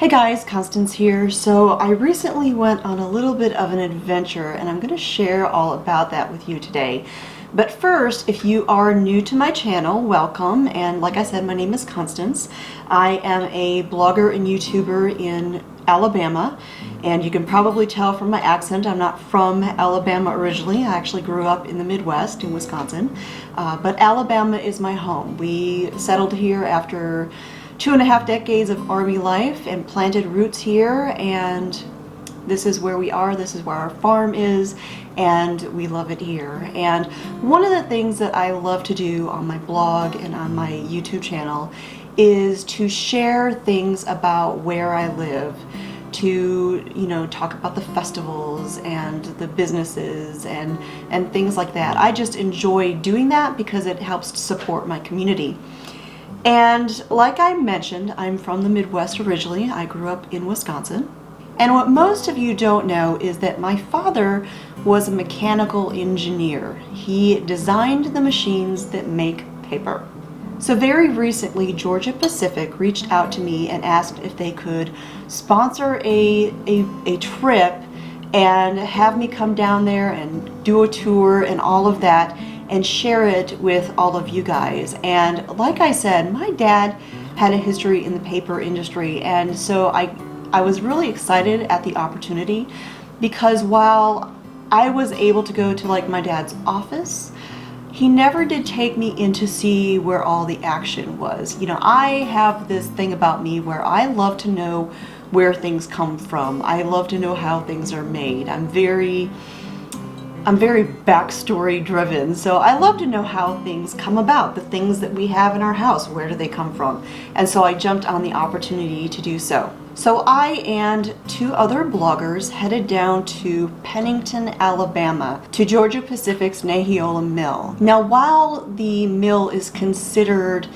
Hey guys, Constance here. So I recently went on a little bit of an adventure and I'm going to share all about that with you today. But first, if you are new to my channel, welcome. And like I said, my name is Constance. I am a blogger and YouTuber in Alabama. And you can probably tell from my accent, I'm not from Alabama originally. I actually grew up in the Midwest in Wisconsin. But Alabama is my home. We settled here after 2.5 decades of Army life and planted roots here, and this is where we are, this is where our farm is, and we love it here. And one of the things that I love to do on my blog and on my YouTube channel is to share things about where I live, to talk about the festivals and the businesses and things like that. I just enjoy doing that because it helps to support my community. And like I mentioned, I'm from the Midwest originally. I grew up in Wisconsin. And what most of you don't know is that my father was a mechanical engineer. He designed the machines that make paper. So very recently, Georgia Pacific reached out to me and asked if they could sponsor a trip and have me come down there and do a tour and all of that, and share it with all of you guys. And like I said, my dad had a history in the paper industry, and so I was really excited at the opportunity, because while I was able to go to like my dad's office, he never did take me in to see where all the action was. I have this thing about me where I love to know where things come from. I love to know how things are made. I'm very backstory driven, so I love to know how things come about, the things that we have in our house, where do they come from? And so I jumped on the opportunity to do so. So I and 2 other bloggers headed down to Pennington, Alabama, to Georgia Pacific's Naheola mill. Now, while the mill is considered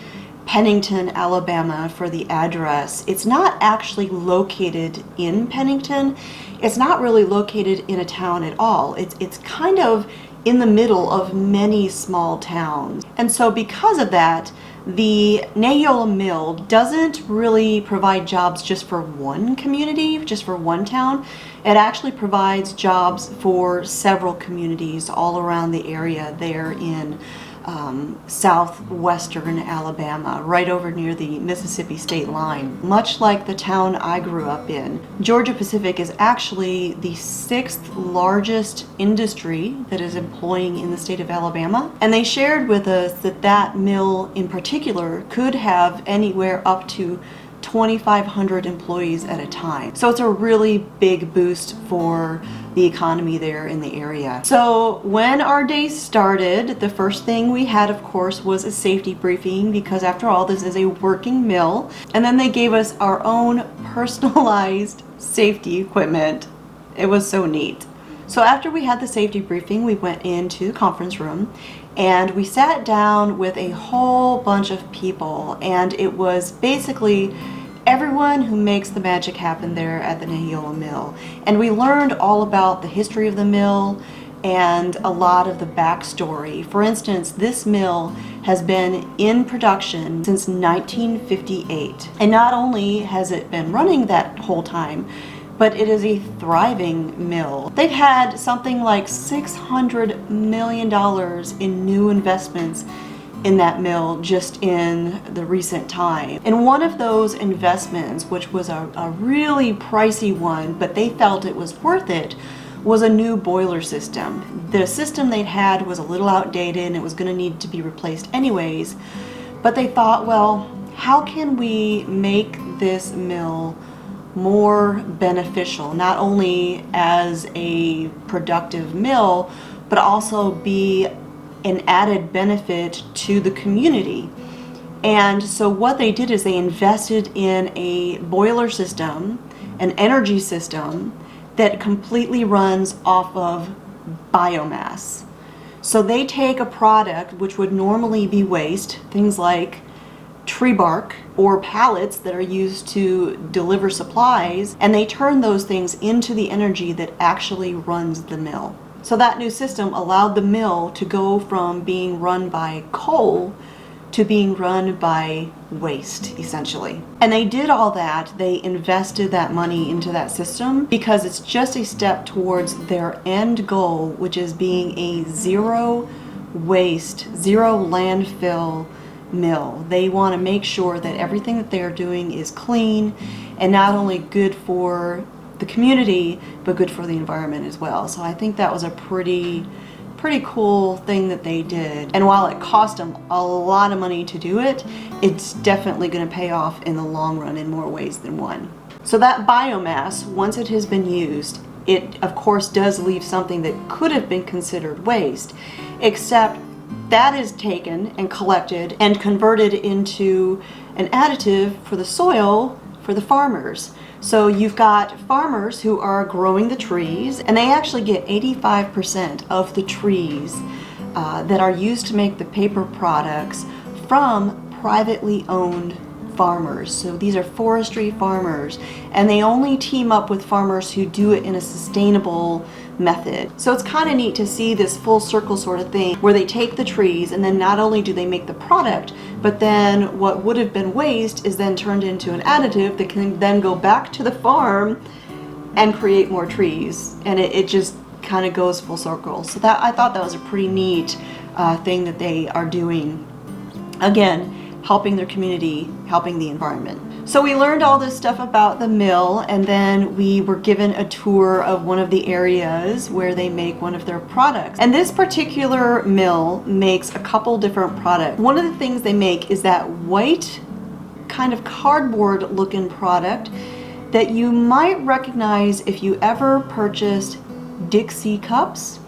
Pennington, Alabama for the address, it's not actually located in Pennington. It's not really located in a town at all. It's kind of in the middle of many small towns. And so because of that, the Naheola mill doesn't really provide jobs just for one community, just for one town. It actually provides jobs for several communities all around the area there in southwestern Alabama, right over near the Mississippi state line. Much like the town I grew up in, Georgia Pacific is actually the 6th largest industry that is employing in the state of Alabama. And they shared with us that that mill in particular could have anywhere up to 2,500 employees at a time. So it's a really big boost for the economy there in the area. So when our day started, the first thing we had, of course, was a safety briefing, because after all, this is a working mill. And then they gave us our own personalized safety equipment. It was so neat. So after we had the safety briefing, we went into the conference room and we sat down with a whole bunch of people, and it was basically everyone who makes the magic happen there at the Naheola mill. And we learned all about the history of the mill and a lot of the backstory. For instance, this mill has been in production since 1958. And not only has it been running that whole time, but it is a thriving mill. They've had something like $600 million in new investments in that mill just in the recent time. And one of those investments, which was a really pricey one, but they felt it was worth it, was a new boiler system. The system they'd had was a little outdated and it was going to need to be replaced anyways. But they thought, well, how can we make this mill more beneficial, not only as a productive mill, but also be an added benefit to the community. And so what they did is they invested in a boiler system, an energy system that completely runs off of biomass. So they take a product which would normally be waste, things like tree bark or pallets that are used to deliver supplies, and they turn those things into the energy that actually runs the mill. So that new system allowed the mill to go from being run by coal to being run by waste, essentially. And they did all that. They invested that money into that system because it's just a step towards their end goal, which is being a zero waste, zero landfill mill. They want to make sure that everything that they are doing is clean and not only good for the community, but good for the environment as well. So I think that was a pretty cool thing that they did. And while it cost them a lot of money to do it, it's definitely going to pay off in the long run in more ways than one. So that biomass, once it has been used, it of course does leave something that could have been considered waste, except that is taken and collected and converted into an additive for the soil for the farmers. So you've got farmers who are growing the trees, and they actually get 85% of the trees that are used to make the paper products from privately owned farmers. So these are forestry farmers, and they only team up with farmers who do it in a sustainable method. So it's kind of neat to see this full circle sort of thing where they take the trees, and then not only do they make the product, but then what would have been waste is then turned into an additive that can then go back to the farm and create more trees. And it just kind of goes full circle. So that, I thought that was a pretty neat thing that they are doing. Again, helping their community, helping the environment. So we learned all this stuff about the mill, and then we were given a tour of one of the areas where they make one of their products. And this particular mill makes a couple different products. One of the things they make is that white kind of cardboard looking product that you might recognize if you ever purchased Dixie cups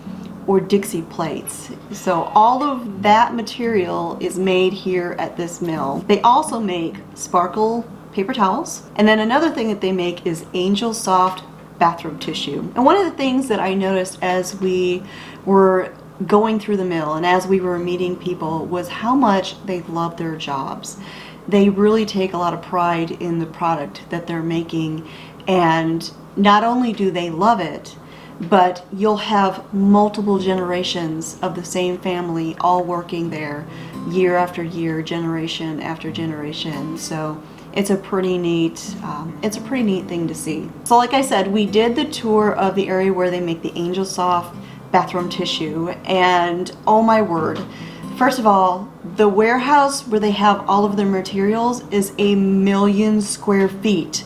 or Dixie plates. So all of that material is made here at this mill. They also make sparkle paper towels. And then another thing that they make is Angel Soft bathroom tissue. And one of the things that I noticed as we were going through the mill and as we were meeting people was how much they love their jobs. They really take a lot of pride in the product that they're making, and not only do they love it, but you'll have multiple generations of the same family all working there year after year, generation after generation. So it's a pretty neat thing to see. So like I said, we did the tour of the area where they make the Angel Soft bathroom tissue, and oh my word, first of all, the warehouse where they have all of their materials is 1,000,000 square feet.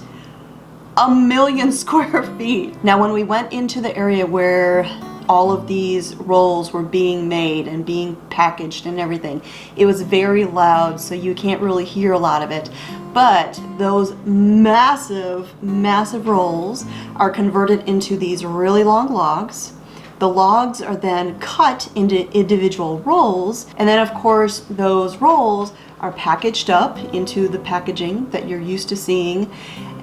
1,000,000 square feet. Now when we went into the area where all of these rolls were being made and being packaged and everything, it was very loud, so you can't really hear a lot of it. But those massive rolls are converted into these really long logs. The logs are then cut into individual rolls, and then of course those rolls are packaged up into the packaging that you're used to seeing.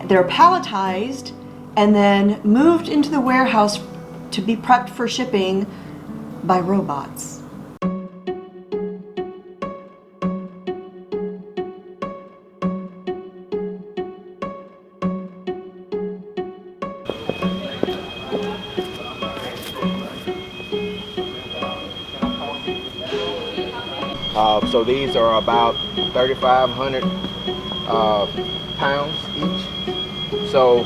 They're palletized and then moved into the warehouse to be prepped for shipping by robots. So these are about 3,500 pounds each. So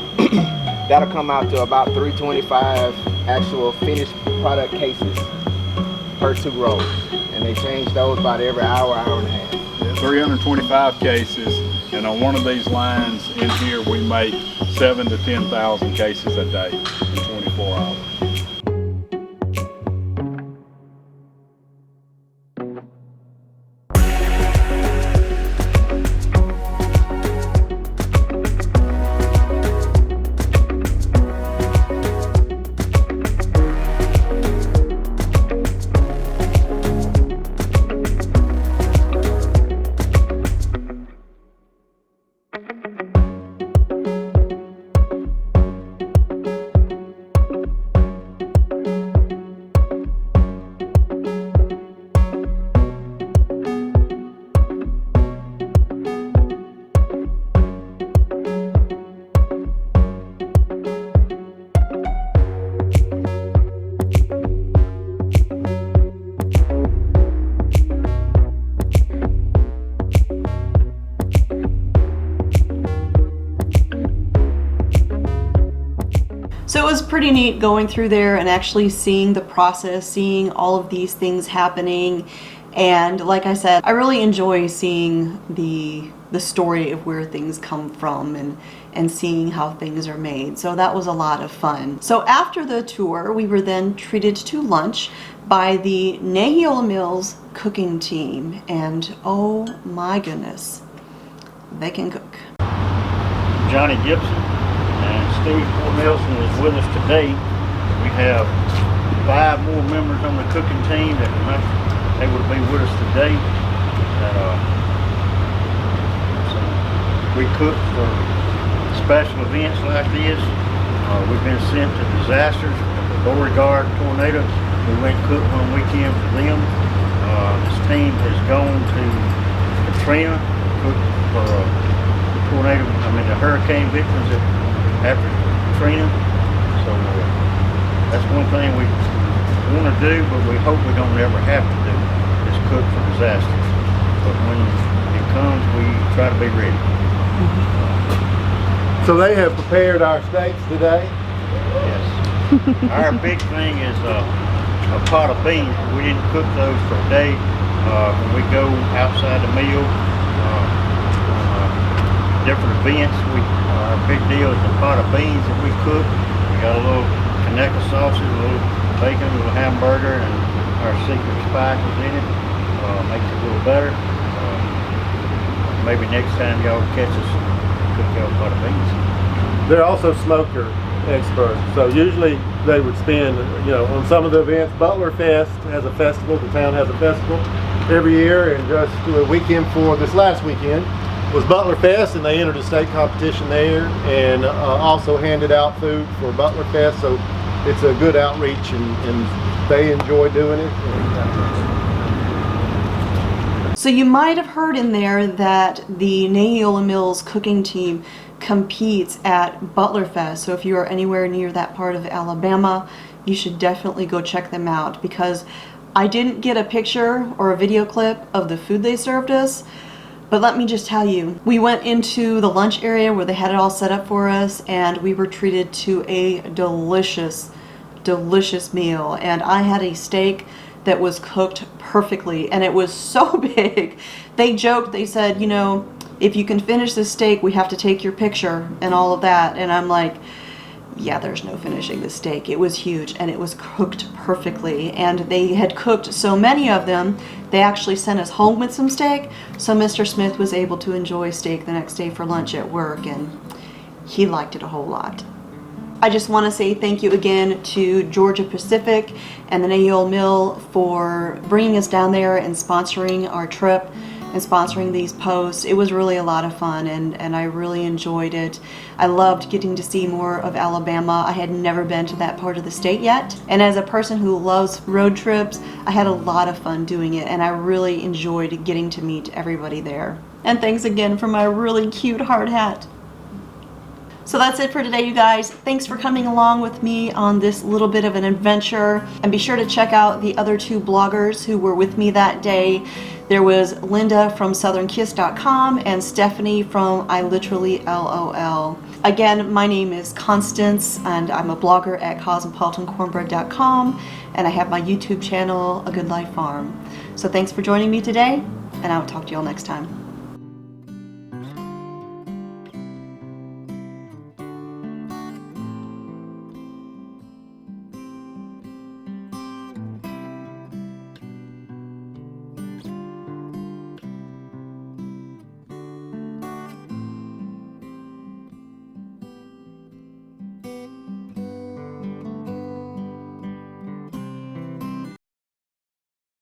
that'll come out to about 325 actual finished product cases per 2 rolls. And they change those about every hour, hour and a half. Yeah, 325 cases, and on one of these lines in here we make 7,000 to 10,000 cases a day in 24 hours. was pretty neat going through there and actually seeing the process, seeing all of these things happening. And like I said, I really enjoy seeing the story of where things come from and seeing how things are made. So that was a lot of fun. So after the tour, we were then treated to lunch by the Naheola Mills cooking team. And oh my goodness, they can cook. Johnny Gibson and Steve Nelson is with us today. We have 5 more members on the cooking team that are not able to be with us today. We cook for special events like this. We've been sent to disasters, Beauregard tornado. We went cook one weekend for them. This team has gone to Katrina, cooked for the hurricane victims after Katrina. So that's one thing we want to do, but we hope we don't ever have to do, is cook for disasters. But when it comes, we try to be ready. So they have prepared our steaks today? Yes. Our big thing is a pot of beans. We didn't cook those for a day. When we go outside the meal, different events, our big deal is the pot of beans that we cook. We got a little Kaneka sausage, a little bacon, a little hamburger, and our secret spices in it. Makes it a little better. Maybe next time y'all catch us, cook y'all a pot of beans. They're also smoker experts. So usually they would spend, on some of the events. Butler Fest has a festival. The town has a festival every year, and just a weekend for this last weekend was Butler Fest, and they entered a state competition there, and also handed out food for Butler Fest. So it's a good outreach, and they enjoy doing it. So you might have heard in there that the Naheola Mills cooking team competes at Butler Fest. So if you are anywhere near that part of Alabama, you should definitely go check them out, because I didn't get a picture or a video clip of the food they served us. But let me just tell you, we went into the lunch area where they had it all set up for us, and we were treated to a delicious, delicious meal. And I had a steak that was cooked perfectly, and it was so big. They joked, they said, if you can finish this steak, we have to take your picture and all of that. And I'm like, yeah, there's no finishing the steak. It was huge, and it was cooked perfectly. And they had cooked so many of them, they actually sent us home with some steak. So Mr. Smith was able to enjoy steak the next day for lunch at work, and he liked it a whole lot. I just want to say thank you again to Georgia Pacific and the Naheola Mill for bringing us down there and sponsoring our trip and sponsoring these posts. It was really a lot of fun, and I really enjoyed it. I loved getting to see more of Alabama. I had never been to that part of the state yet, and as a person who loves road trips, I had a lot of fun doing it, and I really enjoyed getting to meet everybody there. And thanks again for my really cute hard hat. So that's it for today, you guys. Thanks for coming along with me on this little bit of an adventure. And be sure to check out the other 2 bloggers who were with me that day. There was Linda from southernkiss.com and Stephanie from I Literally LOL. Again, my name is Constance, and I'm a blogger at cosmopolitancornbread.com, and I have my YouTube channel, A Good Life Farm. So thanks for joining me today, and I will talk to you all next time.